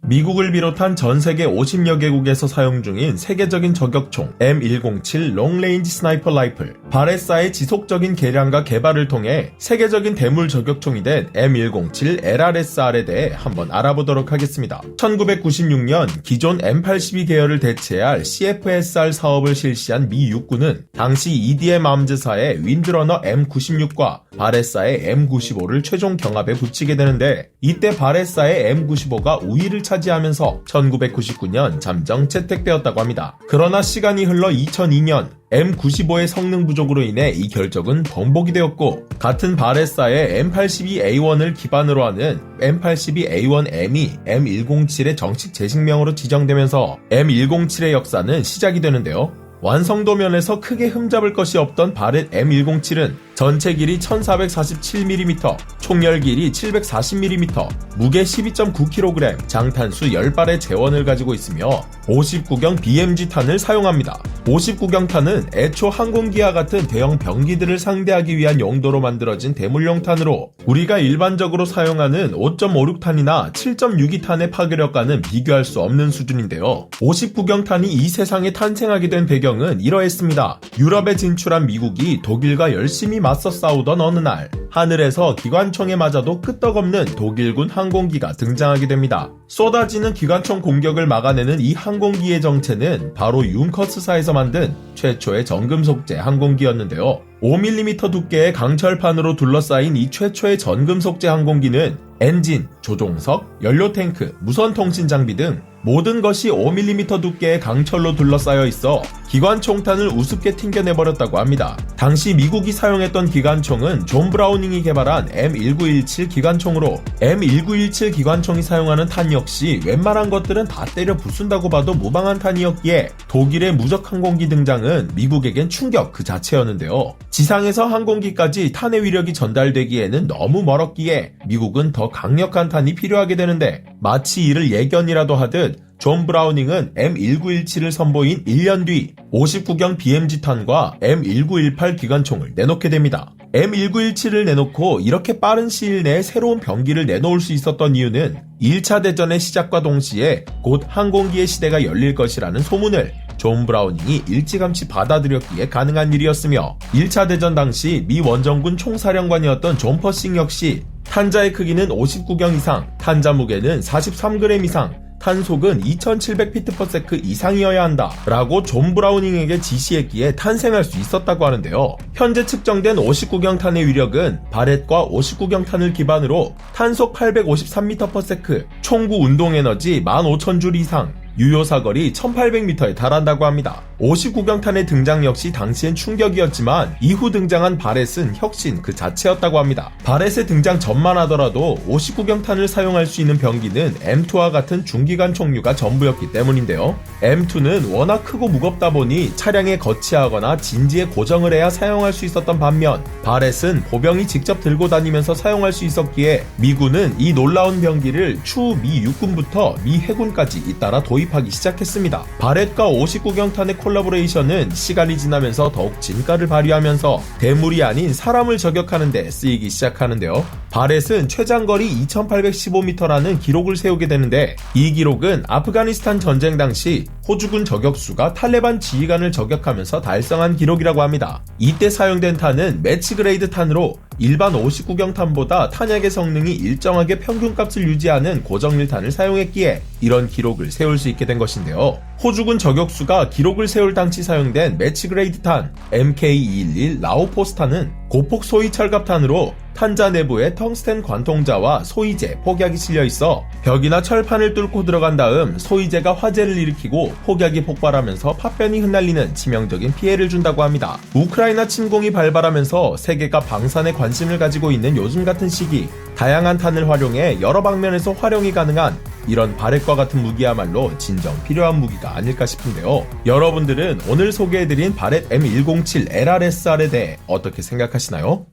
미국을 비롯한 전 세계 50여 개국에서 사용 중인 세계적인 저격총 M107 롱레인지 스나이퍼 라이플 바레사의 지속적인 개량과 개발을 통해 세계적인 대물 저격총이 된 M107 LRSR에 대해 한번 알아보도록 하겠습니다. 1996년 기존 M82 계열을 대체할 CFSR 사업을 실시한 미 육군은 당시 EDM 암즈사의 윈드러너 M96과 바레사의 M95를 최종 경합에 붙이게 되는데, 이때 바레사의 M95가 우위를 차지하면서 1999년 잠정 채택되었다고 합니다. 그러나 시간이 흘러 2002년 M95의 성능 부족으로 인해 이 결정은 번복이 되었고, 같은 바레사의 M82A1을 기반으로 하는 M82A1M이 M107의 정식 제식명으로 지정되면서 M107의 역사는 시작이 되는데요. 완성도 면에서 크게 흠잡을 것이 없던 바렛 M107은 전체 길이 1447mm, 총열 길이 740mm, 무게 12.9kg, 장탄수 10발의 재원을 가지고 있으며 59경 BMG탄을 사용합니다. 59경탄은 애초 항공기와 같은 대형 병기들을 상대하기 위한 용도로 만들어진 대물용 탄으로 우리가 일반적으로 사용하는 5.56탄이나 7.62탄의 파괴력과는 비교할 수 없는 수준인데요. 59경탄이 이 세상에 탄생하게 된 배경은 이러했습니다. 유럽에 진출한 미국이 독일과 열심히 맞서 싸우던 어느 날, 하늘에서 기관총에 맞아도 끄떡없는 독일군 항공기가 등장하게 됩니다. 쏟아지는 기관총 공격을 막아내는 이 항공기의 정체는 바로 융커스사에서 만든 최초의 전금속제 항공기였는데요. 5mm 두께의 강철판으로 둘러싸인 이 최초의 전금속제 항공기는 엔진, 조종석, 연료탱크, 무선통신 장비 등 모든 것이 5mm 두께의 강철로 둘러싸여 있어 기관총탄을 우습게 튕겨내버렸다고 합니다. 당시 미국이 사용했던 기관총은 존 브라우닝이 개발한 M1917 기관총으로, M1917 기관총이 사용하는 탄 역시 웬만한 것들은 다 때려 부순다고 봐도 무방한 탄이었기에 독일의 무적 항공기 등장은 미국에겐 충격 그 자체였는데요. 지상에서 항공기까지 탄의 위력이 전달되기에는 너무 멀었기에 미국은 더 강력한 탄이 필요하게 되는데, 마치 이를 예견이라도 하듯 존 브라우닝은 M1917을 선보인 1년 뒤 59경 BMG탄과 M1918 기관총을 내놓게 됩니다. M1917을 내놓고 이렇게 빠른 시일 내에 새로운 병기를 내놓을 수 있었던 이유는 1차 대전의 시작과 동시에 곧 항공기의 시대가 열릴 것이라는 소문을 존 브라우닝이 일찌감치 받아들였기에 가능한 일이었으며, 1차 대전 당시 미 원정군 총사령관이었던 존 퍼싱 역시 탄자의 크기는 59경 이상, 탄자 무게는 43g 이상, 탄속은 2700피트/세크 이상이어야 한다 라고 존 브라우닝에게 지시했기에 탄생할 수 있었다고 하는데요. 현재 측정된 59경 탄의 위력은 바렛과 59경 탄을 기반으로 탄속 853m/세크, 총구 운동에너지 15,000줄 이상, 유효사거리 1800m에 달한다고 합니다. 59경 탄의 등장 역시 당시엔 충격이었지만 이후 등장한 바렛은 혁신 그 자체였다고 합니다. 바렛의 등장 전만 하더라도 59경 탄을 사용할 수 있는 병기는 M2와 같은 중기관 총류가 전부였기 때문인데요. M2는 워낙 크고 무겁다 보니 차량에 거치하거나 진지에 고정을 해야 사용할 수 있었던 반면, 바렛은 보병이 직접 들고 다니면서 사용할 수 있었기에 미군은 이 놀라운 병기를 추후 미 육군부터 미 해군까지 잇따라 도입하기 시작했습니다. 바렛과 59경 탄의 콜라보레이션은 시간이 지나면서 더욱 진가를 발휘하면서 대물이 아닌 사람을 저격하는 데 쓰이기 시작하는데요. 바렛은 최장거리 2815m라는 기록을 세우게 되는데, 이 기록은 아프가니스탄 전쟁 당시 호주군 저격수가 탈레반 지휘관을 저격하면서 달성한 기록이라고 합니다. 이때 사용된 탄은 매치그레이드 탄으로 일반 59경 탄보다 탄약의 성능이 일정하게 평균값을 유지하는 고정일탄을 사용했기에 이런 기록을 세울 수 있게 된 것인데요. 호주군 저격수가 기록을 세울 당시 사용된 매치그레이드 탄 MK211 라오포스탄은 고폭 소위 철갑탄으로 탄자 내부에 텅스텐 관통자와 소이제, 폭약이 실려있어 벽이나 철판을 뚫고 들어간 다음 소이제가 화재를 일으키고 폭약이 폭발하면서 파편이 흩날리는 치명적인 피해를 준다고 합니다. 우크라이나 침공이 발발하면서 세계가 방산에 관심을 가지고 있는 요즘 같은 시기, 다양한 탄을 활용해 여러 방면에서 활용이 가능한 이런 바렛과 같은 무기야말로 진정 필요한 무기가 아닐까 싶은데요. 여러분들은 오늘 소개해드린 바렛 M107 LRSR에 대해 어떻게 생각하시나요?